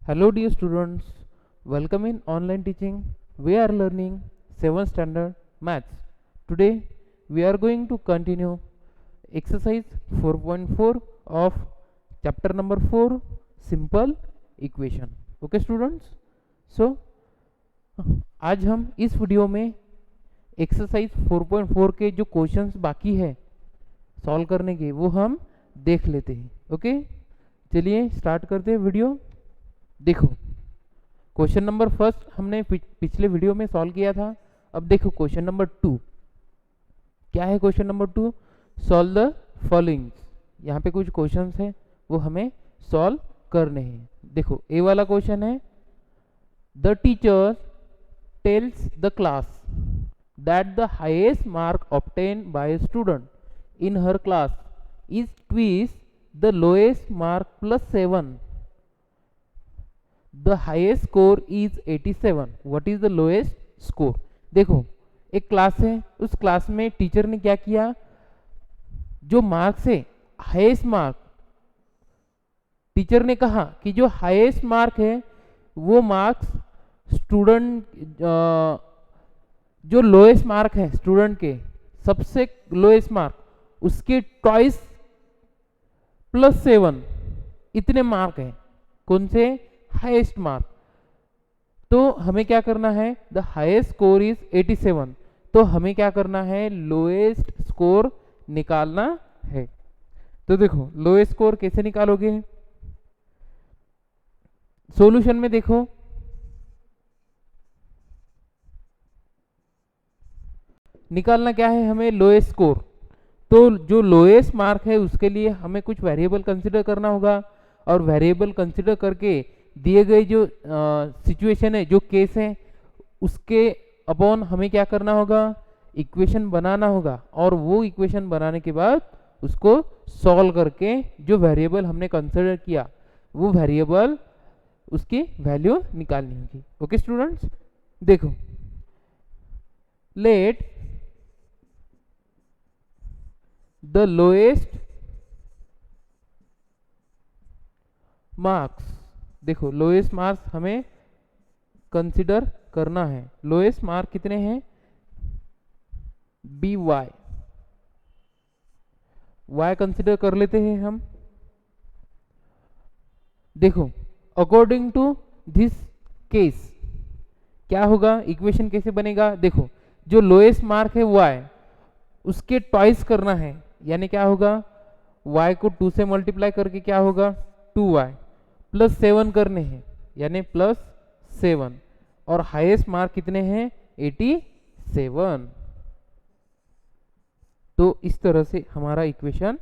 Hello dear students, welcome in online teaching. We are learning 7th standard maths. Today we are going to continue exercise 4.4 of chapter number 4 simple equation. Okay students, so आज हम इस video में exercise 4.4 के जो questions बाकी है solve करने के वो हम देख लेते हैं. ओके, चलिए स्टार्ट करते हैं वीडियो. देखो, क्वेश्चन नंबर फर्स्ट हमने पिछले वीडियो में सॉल्व किया था. अब देखो क्वेश्चन नंबर 2 क्या है. Question number 2, solve the following. यहाँ पे कुछ क्वेश्चंस हैं वो हमें सॉल्व करने हैं. देखो, ए वाला क्वेश्चन है, the teacher tells the class that the highest mark obtain bye student in her class is twice the lowest mark plus 7. The highest score is 87. What is the lowest score? देखो, एक class है, उस class में teacher ने क्या किया, जो marks है हाईएस्ट मार्क, टीचर ने कहा कि जो हाईएस्ट मार्क है वो मार्क्स स्टूडेंट, जो लोएस्ट मार्क है स्टूडेंट के, सबसे लोएस्ट मार्क उसके ट्वाइस प्लस 7 इतने मार्क हैं. कौन से? Highest mark. तो हमें क्या करना है, द हाईएस्ट स्कोर इज 87. तो हमें क्या करना है, लोएस्ट स्कोर निकालना है. तो देखो, लोएस्ट स्कोर कैसे निकालोगे. सॉल्यूशन में देखो, निकालना क्या है हमें, लोएस्ट स्कोर. तो जो लोएस्ट मार्क है उसके लिए हमें कुछ वेरिएबल कंसिडर करना होगा, और वेरिएबल कंसिडर करके दिए गए जो सिचुएशन है, जो केस है, उसके अपॉन हमें क्या करना होगा, इक्वेशन बनाना होगा. और वो इक्वेशन बनाने के बाद उसको सॉल्व करके जो वेरिएबल हमने कंसिडर किया वो वेरिएबल उसकी वैल्यू निकालनी होगी. ओके स्टूडेंट्स, देखो, लेट द लोएस्ट मार्क्स, देखो लोएस्ट मार्क्स हमें कंसिडर करना है. लोएस्ट मार्क कितने हैं, बी वाई. वाई कंसिडर कर लेते हैं हम. देखो, अकॉर्डिंग टू दिस केस क्या होगा, इक्वेशन कैसे बनेगा. देखो, जो लोएस्ट मार्क है वाई, उसके ट्वाइस करना है, यानी क्या होगा, y को 2 से मल्टीप्लाई करके क्या होगा, 2y प्लस 7 करने हैं, यानी प्लस 7. और हाईएस्ट मार्क कितने हैं, 87. तो इस तरह से हमारा इक्वेशन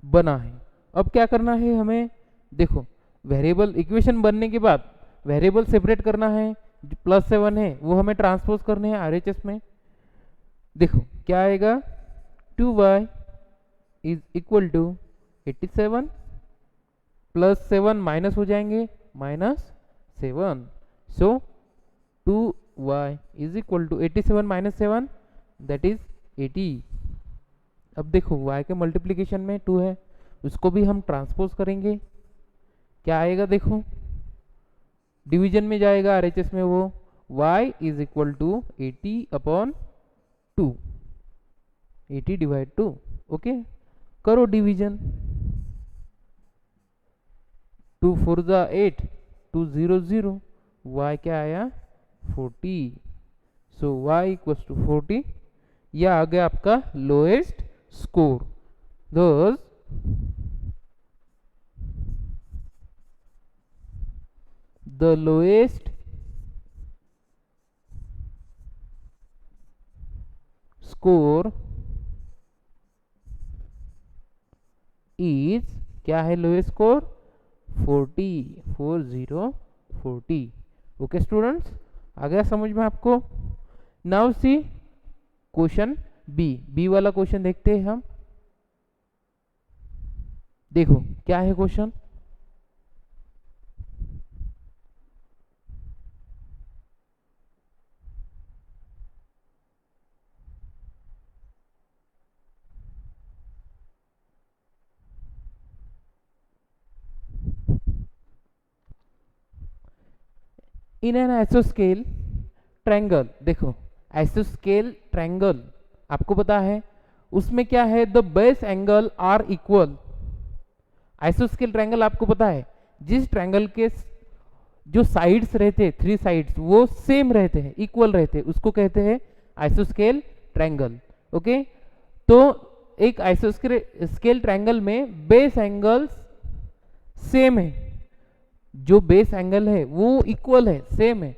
बना है. अब क्या करना है हमें, देखो, वेरिएबल इक्वेशन बनने के बाद वेरिएबल सेपरेट करना है. जो प्लस 7 है वो हमें ट्रांसपोज करने हैं आरएचएस में. देखो क्या आएगा, 2y is equal to 87 plus 7 minus हो जाएंगे, minus 7. So 2y is equal to 87 minus 7 that is 80. अब देखो, y के मल्टीप्लीकेशन में 2 है, उसको भी हम ट्रांसपोज करेंगे. क्या आएगा, देखो, डिवीजन में जाएगा आरएचएस में, वो y is equal to 80 upon 2, 80 divide 2. Okay, करो डिवीजन. 2 4 जा 8, 2 0 0, y क्या आया, 40. So y equal to 40. यह आ गया आपका lowest score. thus the lowest score is, क्या है लोएस्ट स्कोर, 40, 40 40. ओके स्टूडेंट्स, आ गया समझ में आपको. नाउ सी क्वेश्चन बी वाला क्वेश्चन देखते हैं हम. देखो क्या है क्वेश्चन, इन एन आइसोस्केल ट्रायंगल, देखो आइसोस्केल ट्रायंगल आपको पता है उसमें क्या है, the base angle are equal. आइसोस्केल ट्रायंगल आपको पता है जिस ट्रायंगल के जो साइड्स रहते हैं, 3 साइड्स वो सेम रहते हैं, इक्वल रहते हैं, उसको कहते हैं आइसोस्केल ट्रायंगल। ओके, तो एक आइसोस्केल ट्रायंगल में बेस एंगल्स सेम है, जो बेस एंगल है वो इक्वल है, सेम है।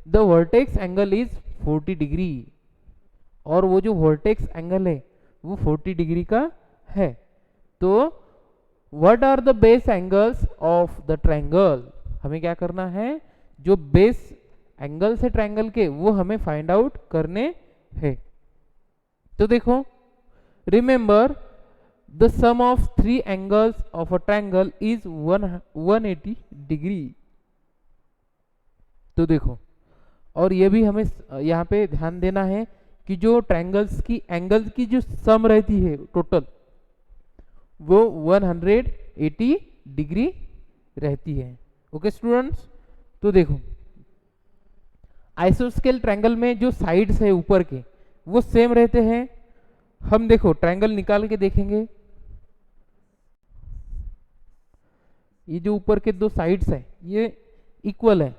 The vertex angle is 40 degree, और वो जो वर्टेक्स एंगल है वो 40 डिग्री का है। तो what are the base angles of the triangle, हमें क्या करना है, जो बेस एंगल्स है ट्रायंगल के वो हमें फाइंड आउट करने हैं। तो देखो, remember the sum of 3 angles of a triangle is 180 degree. तो देखो, और ये भी हमें यहाँ पे ध्यान देना है कि जो ट्रायंगल्स की एंगल्स की जो सम रहती है टोटल वो 180 डिग्री रहती है। ओके स्टूडेंट्स, तो देखो आइसोस्केल ट्रायंगल में जो साइड्स है ऊपर के वो सेम रहते हैं। हम देखो ट्रायंगल निकाल के देखेंगे, ये जो ऊपर के 2 साइड्स है ये इक्वल है,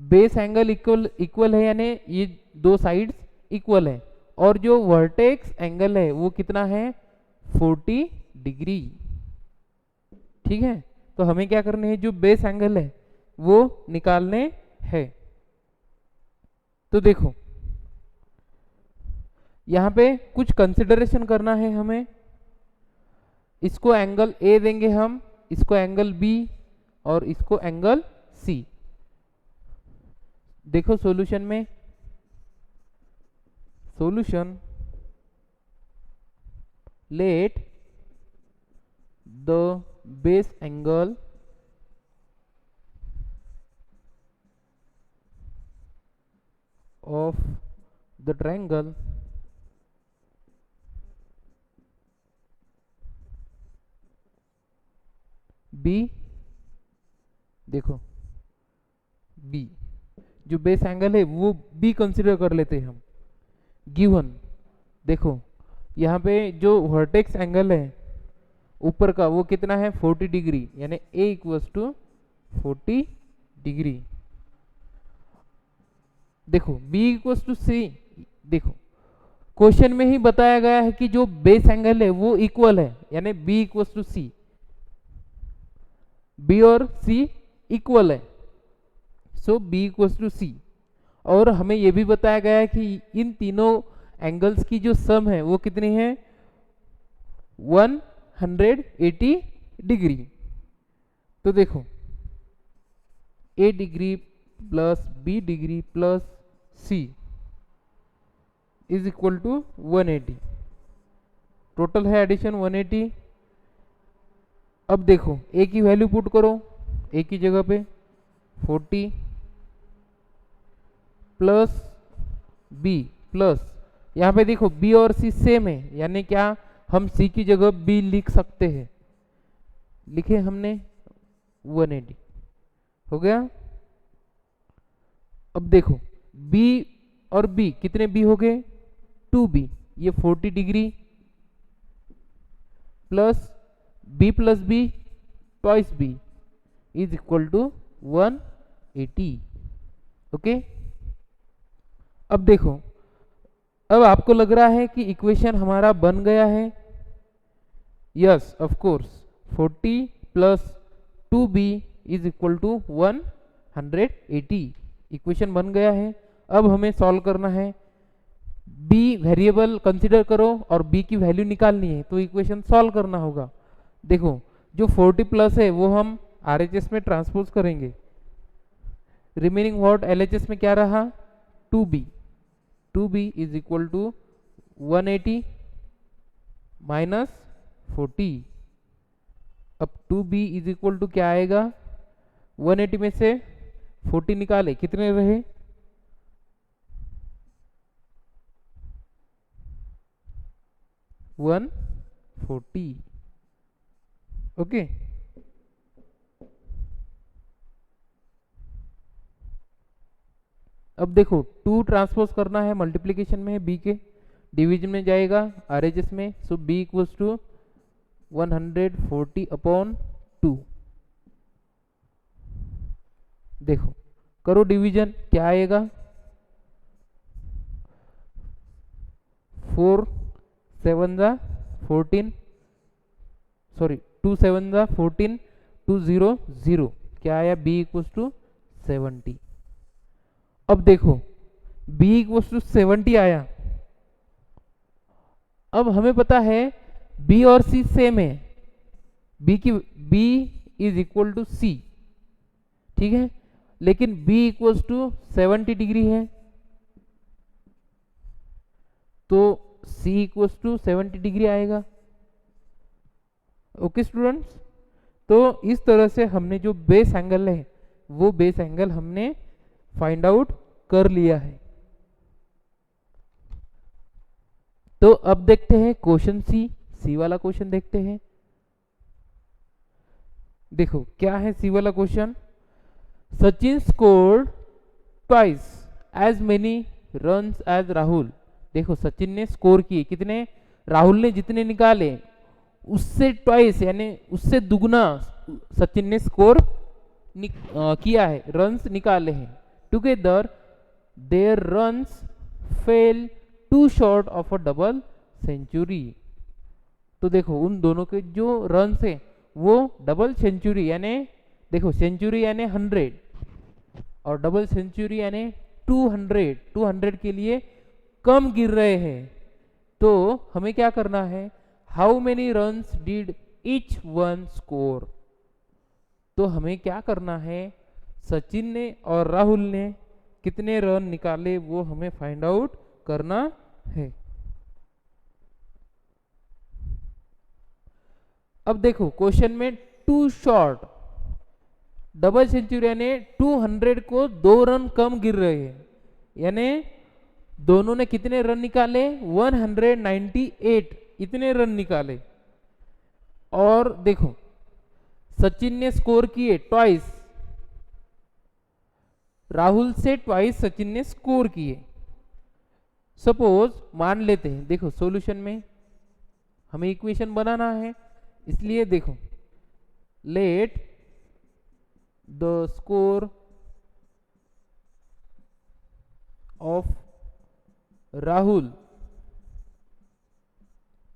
बेस एंगल इक्वल है, यानी ये 2 साइड्स इक्वल है, और जो वर्टेक्स एंगल है वो कितना है, 40 डिग्री। ठीक है, तो हमें क्या करने हैं, जो बेस एंगल है वो निकालने हैं। तो देखो यहाँ पे कुछ कंसिडरेशन करना है हमें, इसको एंगल ए देंगे हम, इसको एंगल बी और इसको एंगल सी। देखो सॉल्यूशन में, solution let the base angle of the triangle B, देखो B जो बेस एंगल है वो B कंसीडर कर लेते हैं हम, गिवन। देखो यहाँ पे जो वर्टेक्स एंगल है ऊपर का वो कितना है, 40 डिग्री, यानी A इक्वल्स टू 40 डिग्री। देखो B इक्वल्स टू सी, देखो क्वेश्चन में ही बताया गया है कि जो बेस एंगल है वो इक्वल है, यानी B equals to C, B और C इक्वल है, so B equals to C. और हमें यह भी बताया गया है कि इन तीनों एंगल्स की जो सम है वो कितनी है, 180 डिग्री। तो देखो A degree plus B degree plus C is equal to 180, total है एडिशन 180। अब देखो A की वैल्यू पुट करो, A की जगह पे 40 प्लस B प्लस, यहाँ पे देखो B और C सेम है, यानी क्या हम C की जगह B लिख सकते हैं, लिखे हमने 180, हो गया। अब देखो B और B कितने B हो गए, 2B, ये 40 degree plus B plus B twice B is equal to 180। Okay, अब देखो, अब आपको लग रहा है कि इक्वेशन हमारा बन गया है, yes of course, 40 plus 2B is equal to 180, equation बन गया है। अब हमें सॉल्व करना है, B वेरिएबल कंसीडर करो और B की वैल्यू निकालनी है, तो इक्वेशन सॉल्व करना होगा। देखो जो 40 प्लस है वो हम RHS में ट्रांसपोज करेंगे, रिमेनिंग व्हाट LHS में क्या रहा, 2B, 2B is equal to 180 minus 40। अब 2B इज इक्वल टू क्या आएगा, 180 में से 40 निकाले, कितने रहे, 140। ओके, अब देखो 2 ट्रांसपोज करना है, मल्टीप्लीकेशन में है बी के, डिवीजन में जाएगा आरएचएस में, सो बी इक्वल्स टू 140/2। देखो करो डिवीजन, क्या आएगा 4 7 जा 14, सॉरी 2 7 जा 14, 2 0 0, क्या आया b इक्वल्स टू 70। अब देखो b इक्वल्स टू 70 आया। अब हमें पता है b और c सेम है, b is equal to c, ठीक है, लेकिन b इक्वल्स टू 70 डिग्री है, तो c इक्वल्स टू 70 डिग्री आएगा। ओके स्टूडेंट्स, तो इस तरह से हमने जो बेस एंगल है वो बेस एंगल हमने फाइंड आउट कर लिया है। तो अब देखते हैं क्वेश्चन सी वाला क्वेश्चन देखते हैं। देखो क्या है सी वाला question, Sachin scored twice as many runs as Rahul. देखो सचिन ने स्कोर किए कितने, राहुल ने जितने निकाले उससे ट्वाइस यानी उससे दुगना सचिन ने स्कोर किया है, रन्स निकाले हैं। Together their runs fell two short of a double century. तो देखो उन दोनों के जो रन्स है वो डबल सेंचुरी यानी, देखो सेंचुरी यानी 100 और डबल सेंचुरी यानी 200 के लिए कम गिर रहे हैं। तो हमें क्या करना है, how many runs did each one score. तो हमें क्या करना है, सचिन ने और राहुल ने कितने रन निकाले वो हमें फाइंड आउट करना है। अब देखो क्वेश्चन में टू शॉर्ट, डबल सेंचुरी यानी 200 को 2 रन कम गिर रहे हैं, यानी दोनों ने कितने रन निकाले 198, इतने रन निकाले। और देखो सचिन ने स्कोर किए ट्वाइस, राहुल से ट्वाइस सचिन ने स्कोर किए। सपोज मान लेते हैं, देखो सॉल्यूशन में हमें इक्वेशन बनाना है, इसलिए देखो let the score of Rahul,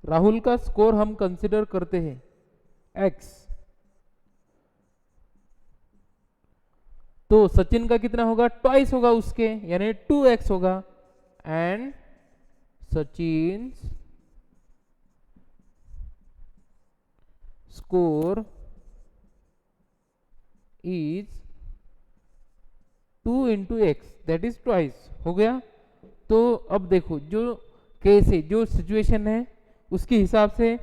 Rahul का स्कोर हम कंसिडर करते हैं x, तो सचिन का कितना होगा ट्वाइस होगा उसके यानी 2x होगा, and Sachin score is 2 into x that is twice हो गया। तो अब देखो जो कैसे जो सिचुएशन है उसके हिसाब से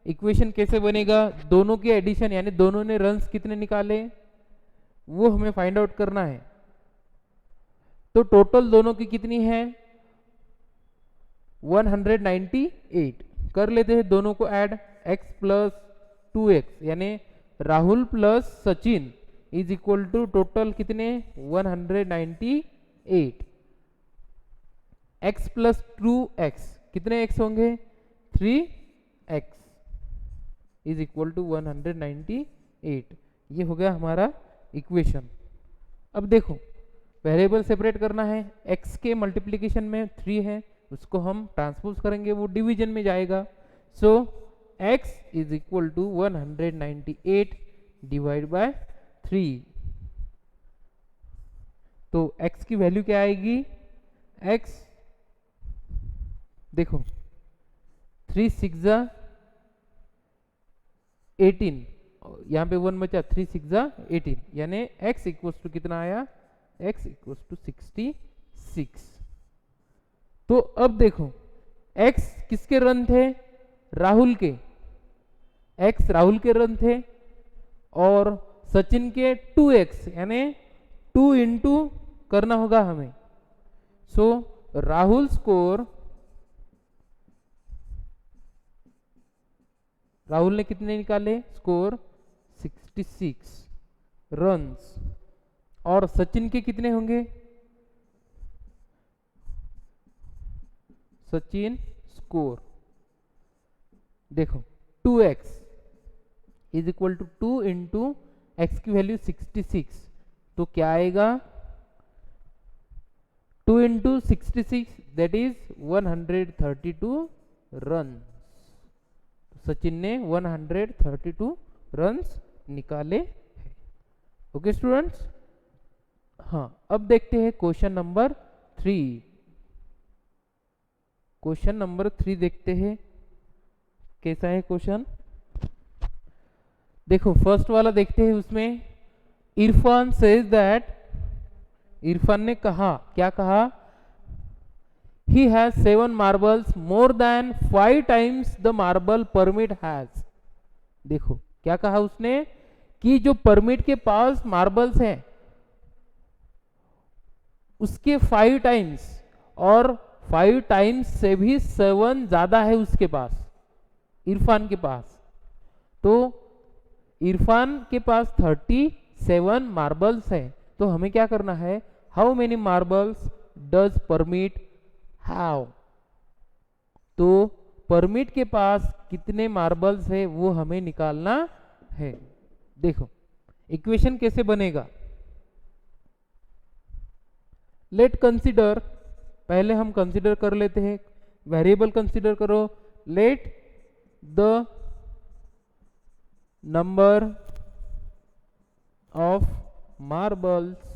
इक्वेशन कैसे बनेगा, दोनों के एडिशन यानी दोनों ने रन्स कितने निकाले वो हमें फाइंड आउट करना है। तो टोटल दोनों की कितनी है 198, कर लेते हैं दोनों को ऐड, x प्लस 2x यानी Rahul plus Sachin is equal to total कितने 198, x प्लस 2x कितने x होंगे 3x इज इक्वल टू 198, ये हो गया हमारा इक्वेशन। अब देखो वेरिएबल सेपरेट करना है, x के मल्टीप्लिकेशन में 3 है उसको हम ट्रांसपोज करेंगे वो डिवीजन में जाएगा, so x is equal to 198 divide by 3। तो x की वैल्यू क्या आएगी, x देखो 3 6 जा 18, यहाँ पे 1 बचा 3 6 जा 18 यानी x इक्वल्स टू कितना आया, x इक्वल्स टू 66। तो अब देखो x किसके रन थे, राहुल के, x राहुल के रन थे और सचिन के 2x यानी 2 इंटू करना होगा हमें, सो राहुल स्कोर, राहुल ने कितने निकाले स्कोर 66 रन्स और सचिन के कितने होंगे सचिन स्कोर। देखो 2x is equal to 2 into x की वैल्यू 66, तो क्या आएगा 2 इंटू 66 दैट इज 132 रन। सचिन ने 132 रन्स निकाले हैं। ओके स्टूडेंट्स, हाँ अब देखते हैं क्वेश्चन नंबर 3। क्वेश्चन नंबर 3 देखते हैं कैसा है क्वेश्चन। देखो फर्स्ट वाला देखते हैं, उसमें इरफान सेज दैट, इरफान ने कहा, क्या कहा, he has 7 marbles more than 5 times the marble permit has. देखो क्या कहा उसने कि जो परमिट के पास मार्बल्स हैं उसके 5 टाइम्स, और 5 टाइम्स से भी 7 ज्यादा है उसके पास, इरफान के पास। तो इरफान के पास 37 मार्बल्स है, तो हमें क्या करना है, how many marbles does permit have. तो परमिट के पास कितने मार्बल्स है वो हमें निकालना है। देखो इक्वेशन कैसे बनेगा, लेट कंसीडर, पहले हम कंसीडर कर लेते हैं, वेरिएबल कंसीडर करो, let the number of marbles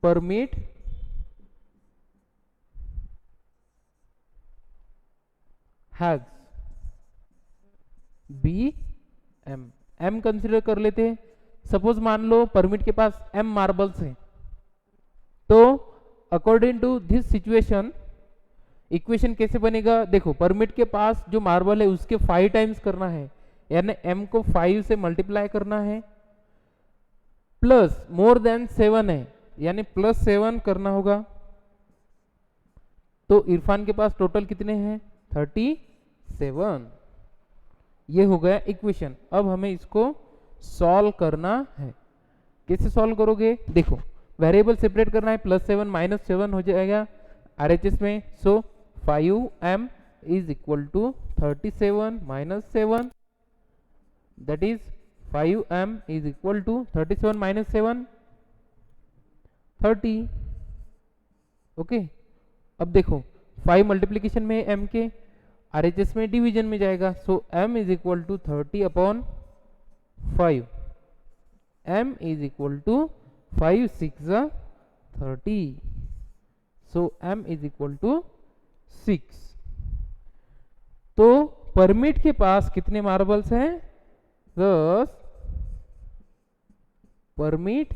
Parmit has be M. M consider कर लेते हैं, सपोज मान लो परमिट के पास m मार्बल्स हैं, तो according to this situation equation कैसे बनेगा। देखो परमिट के पास जो मार्बल है उसके 5 टाइम्स करना है, यानी m को 5 से मल्टीप्लाई करना है, प्लस मोर देन 7 है यानी +7 करना होगा। तो इरफान के पास टोटल कितने हैं, 37। ये हो गया इक्वेशन। अब हमें इसको सॉल्व करना है। कैसे सॉल्व करोगे, देखो वेरिएबल सेपरेट करना है, +7 -7 हो जाएगा RHS में। So 5m is equal to 37 - 7, that is 5m is equal to 37 - 7 30। Okay, अब देखो 5 मल्टीप्लीकेशन में m के, RHS में डिवीजन में जाएगा। So m is equal to 30/5, m is equal to 5 6 30, so m is equal to 6। तो परमिट के पास कितने मार्बल्स हैं, 10। Parmit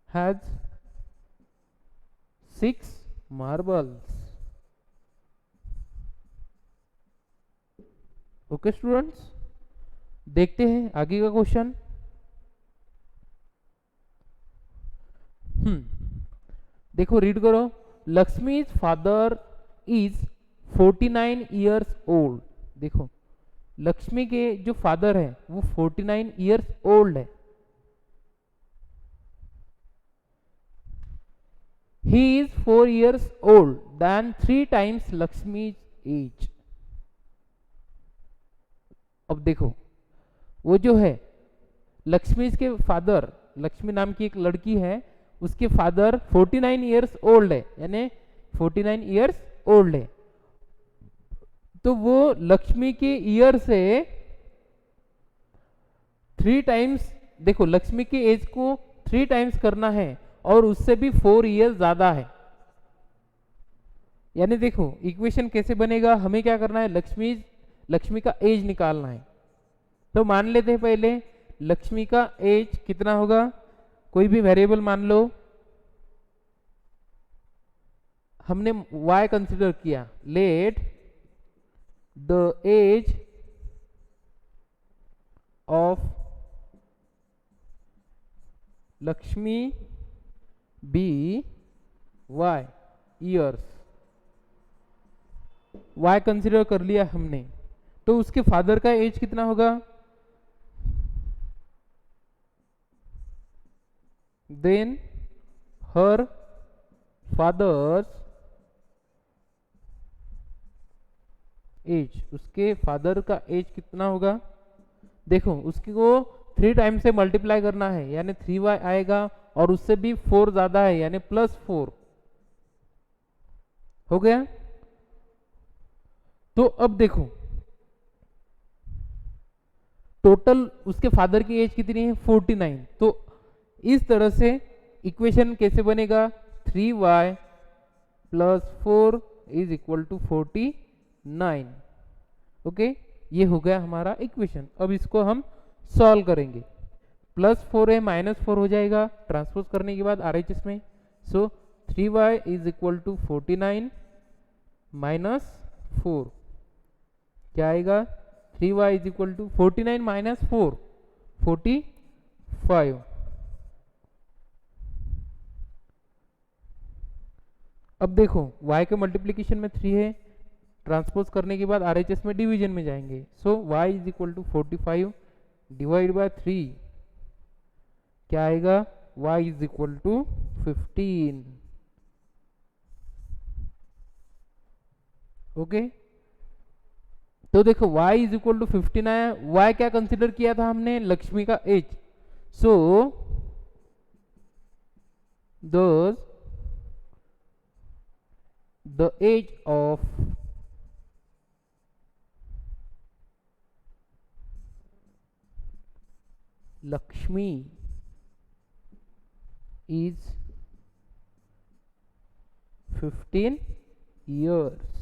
has 6 marbles. Okay students, देखते हैं आगे का क्वेश्चन। देखो रीड करो, Lakshmi's father is 49 years old. देखो लक्ष्मी के जो फादर है वो 49 ईयर्स ओल्ड है। He is 4 years old than 3 times Lakshmi's age। अब देखो वो जो है लक्ष्मी के फादर, लक्ष्मी नाम की एक लड़की है, उसके फादर 49 ईयर्स ओल्ड है, यानी 49 ईयर्स ओल्ड है। तो वो लक्ष्मी के ईयर से 3 टाइम्स, देखो लक्ष्मी के एज को 3 टाइम्स करना है और उससे भी 4 ईयर ज्यादा है। यानी देखो इक्वेशन कैसे बनेगा, हमें क्या करना है, लक्ष्मी का एज निकालना है। तो मान लेते हैं पहले लक्ष्मी का एज कितना होगा, कोई भी वेरिएबल मान लो, हमने y कंसिडर किया, let the age of Lakshmi be y years. y consider कर लिया हमने, तो उसके फादर का एज कितना होगा, देन हर फादर्स एज, उसके फादर का एज कितना होगा। देखो उसकी को 3 टाइम से मल्टीप्लाई करना है, यानी 3y आएगा और उससे भी 4 ज्यादा है यानी +4 हो गया। तो अब देखो टोटल उसके फादर की एज कितनी है 49। तो इस तरह से इक्वेशन कैसे बनेगा, 3y + 4 = 49। ओके, ये हो गया हमारा इक्वेशन। अब इसको हम सॉल्व करेंगे। +4 है -4 हो जाएगा ट्रांसपोज करने के बाद RHS में। सो 3y = 49 - 4 क्या आएगा, 3y = 49 - 4 45। अब देखो y के मल्टीप्लीकेशन में 3 है, ट्रांसपोज करने के बाद RHS में डिवीजन में जाएंगे। सो y = 45 / 3 क्या आएगा, y = 15। ओके, तो देखो y = 15 आया। y क्या कंसिडर किया था हमने, लक्ष्मी का age. So thus the age of Lakshmi is 15 years।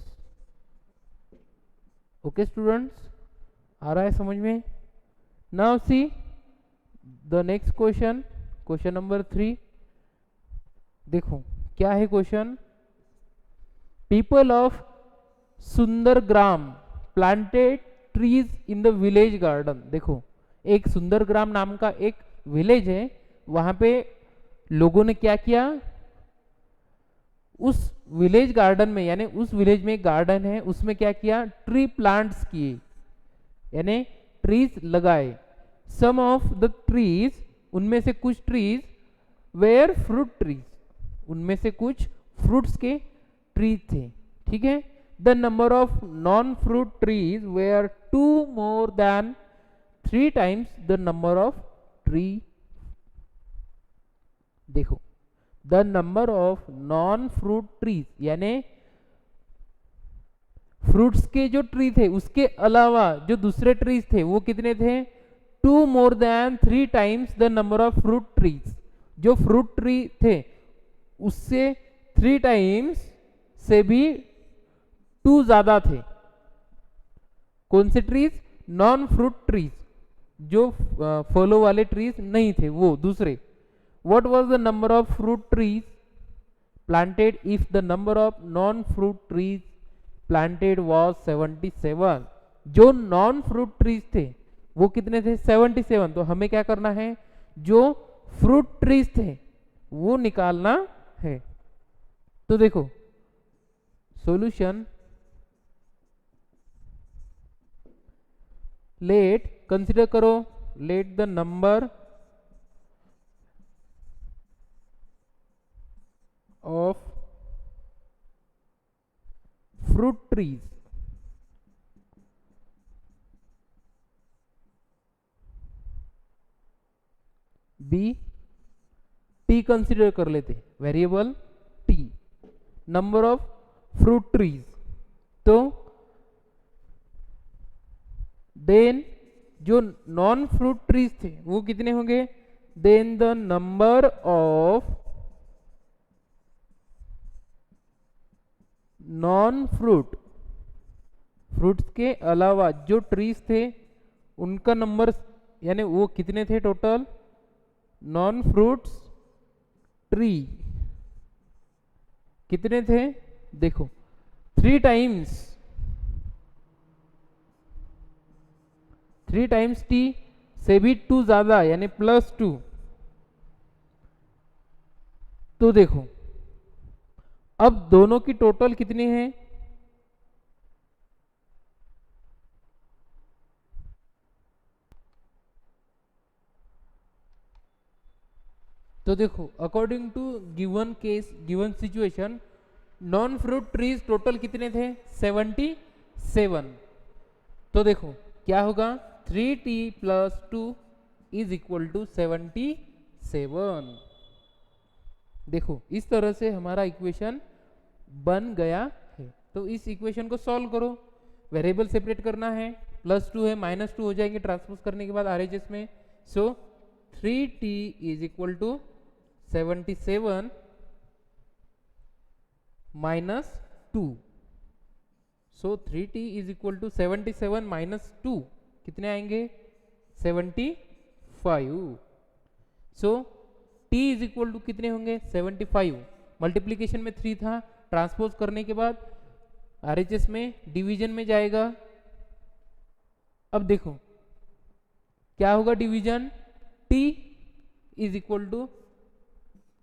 Okay students, आ रहा है समझ में। Now see the next question, question number 3। देखो क्या है क्वेश्चन, people of Sundargram planted trees in the village garden. देखो एक सुंदरग्राम नाम का एक विलेज है, वहां पे लोगों ने क्या किया, उस विलेज गार्डन में यानी उस विलेज में एक गार्डन है उसमें क्या किया, ट्री प्लांट्स किए यानी ट्रीज लगाए। सम ऑफ द ट्रीज, उनमें से कुछ ट्रीज वेयर फ्रूट ट्रीज, उनमें से कुछ फ्रूट्स के ट्री थे। ठीक है, the number of non fruit trees were 2 more than 3 times the number of tree. देखो the number of non fruit trees यानी फ्रूट्स के जो ट्री थे उसके अलावा जो दूसरे ट्रीज थे वो कितने थे, 2 more than 3 times the number of fruit trees. जो फ्रूट ट्री थे उससे 3 टाइम्स से भी 2 ज्यादा थे। कौन से ट्रीज, नॉन फ्रूट ट्रीज, जो फलों वाले ट्रीज नहीं थे वो दूसरे। What was the number of fruit trees planted if the number of non fruit trees planted was 77। जो नॉन फ्रूट ट्रीज थे वो कितने थे, 77। तो हमें क्या करना है, जो फ्रूट ट्रीज थे वो निकालना है। तो देखो सॉल्यूशन, लेट कंसिडर करो, let the number of fruit trees be, T consider कर लेते, variable T, number of fruit trees. तो देन जो नॉन फ्रूट ट्रीज थे वो कितने होंगे, then the number of non fruit, fruits के अलावा जो ट्रीज थे उनका नंबर यानी वो कितने थे टोटल, नॉन फ्रूट्स ट्री कितने थे, देखो 3 टाइम्स, 3 टाइम्स टी से भी 2 ज्यादा यानी +2। तो देखो अब दोनों की टोटल कितनी है, तो देखो according to given case given situation non fruit trees total कितने थे 77। तो देखो क्या होगा 3t plus 2 is equal to 77। देखो इस तरह से हमारा इक्वेशन बन गया है। तो इस इक्वेशन को सॉल्व करो, वेरिएबल सेपरेट करना है, +2 है -2 हो जाएंगे ट्रांसपोज करने के बाद आरएचएस में। So 3t is equal to 77 -2। So 3t is equal to 77 -2 कितने आएंगे 75। So t is equal to कितने होंगे 75, मल्टीप्लीकेशन में 3 था, ट्रांसपोज करने के बाद आरएचएस में डिवीजन में जाएगा। अब देखो क्या होगा division, t is equal to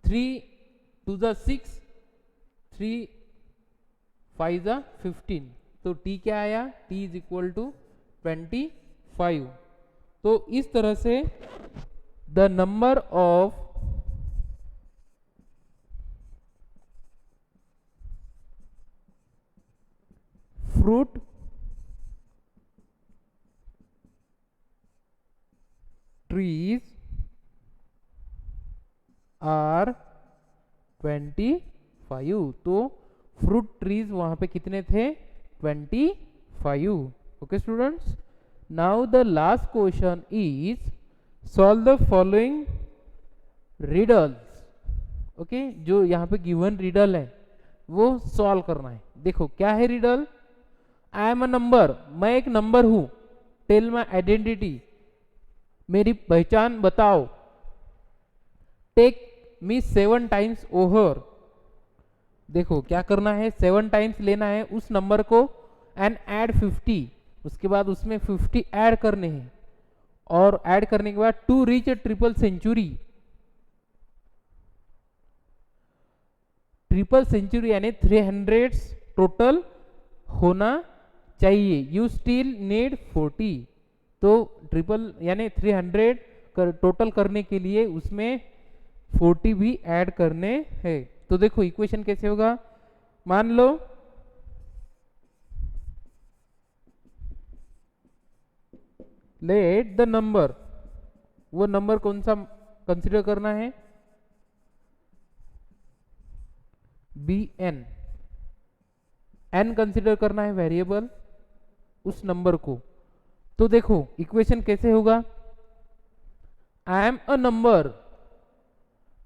3 2 ज़ा 6 3 5 ज़ा 15। तो t क्या आया t इज इक्वल टू 25। तो इस तरह से the number of fruit trees are 25। तो फ्रूट ट्रीज वहां पे कितने थे 25। Okay students, now the last question is solve the following riddles. Okay, जो यहाँ पे गिवन रिडल है वो सॉल्व करना है। देखो क्या है riddle, I am a number, मैं एक नंबर हूं, टेल माई आइडेंटिटी, मेरी पहचान बताओ, टेक मी 7 टाइम्स ओवर। देखो क्या करना है 7 टाइम्स लेना है उस नंबर को एंड ऐड 50, उसके बाद उसमें 50 ऐड करने हैं और ऐड करने के बाद to reach a triple century. Triple century यानी 300 टोटल होना चाहिए, यू स्टिल नीड 40। तो ट्रिपल यानी 300 टोटल करने के लिए उसमें 40 भी ऐड करने हैं। तो देखो इक्वेशन कैसे होगा, मान लो लेट द नंबर, वो नंबर कौन सा कंसिडर करना है bn, n कंसिडर करना है वेरिएबल उस नंबर को। तो देखो इक्वेशन कैसे होगा, आई एम अ नंबर,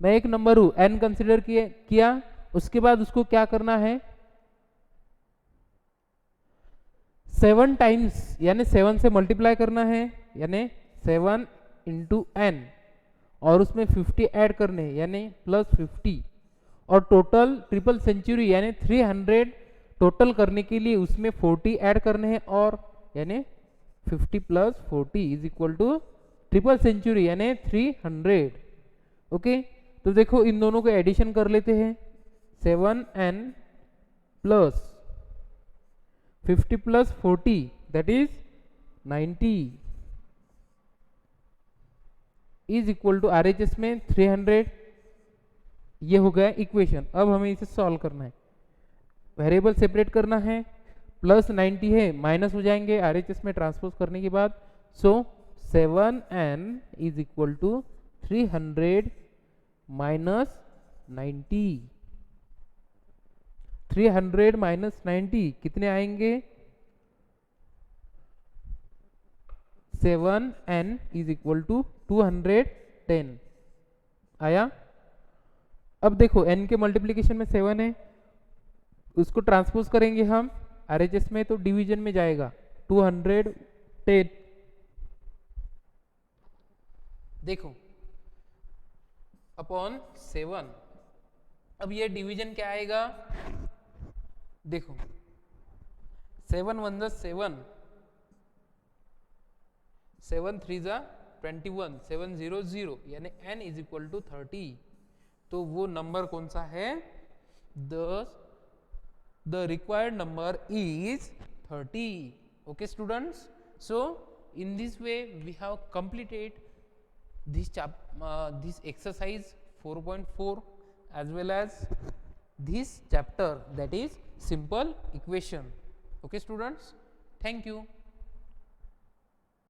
मैं एक नंबर हूं, n कंसिडर किया, उसके बाद उसको क्या करना है 7 टाइम्स यानी 7 से मल्टीप्लाई करना है यानी 7 इंटू n और उसमें 50 ऐड करने हैं यानी +50 और टोटल ट्रिपल सेंचुरी यानी 300 टोटल करने के लिए उसमें 40 ऐड करने हैं और यानी 50 + 40 is equal to triple century यानी 300। ओके, तो देखो इन दोनों को एडिशन कर लेते हैं, 7n plus 50 + 40 that is 90 is equal to RHS में 300। ये हो गया इक्वेशन। अब हमें इसे सॉल्व करना है, वेरिएबल सेपरेट करना है, +90 है माइनस हो जाएंगे आरएचएस में ट्रांसपोज करने के बाद। So 7n is equal to 300 minus 90, 300 minus 90 कितने आएंगे 7n इज इक्वल टू 210 आया। अब देखो n के मल्टीप्लीकेशन में 7 है, उसको ट्रांसपोज करेंगे हम आरएचएस में तो डिवीजन में जाएगा 210। देखो अपॉन 7, अब ये डिवीजन क्या आएगा, देखो 7 1 ज़ा 7, 7 3 ज़ा 21, 7 0 0 यानी n इज इक्वल टू 30। तो वो नंबर कौन सा है, the required number is 30। Okay students, so in this way we have completed this exercise 4.4 as well as this chapter, that is simple equation. Okay students, thank you.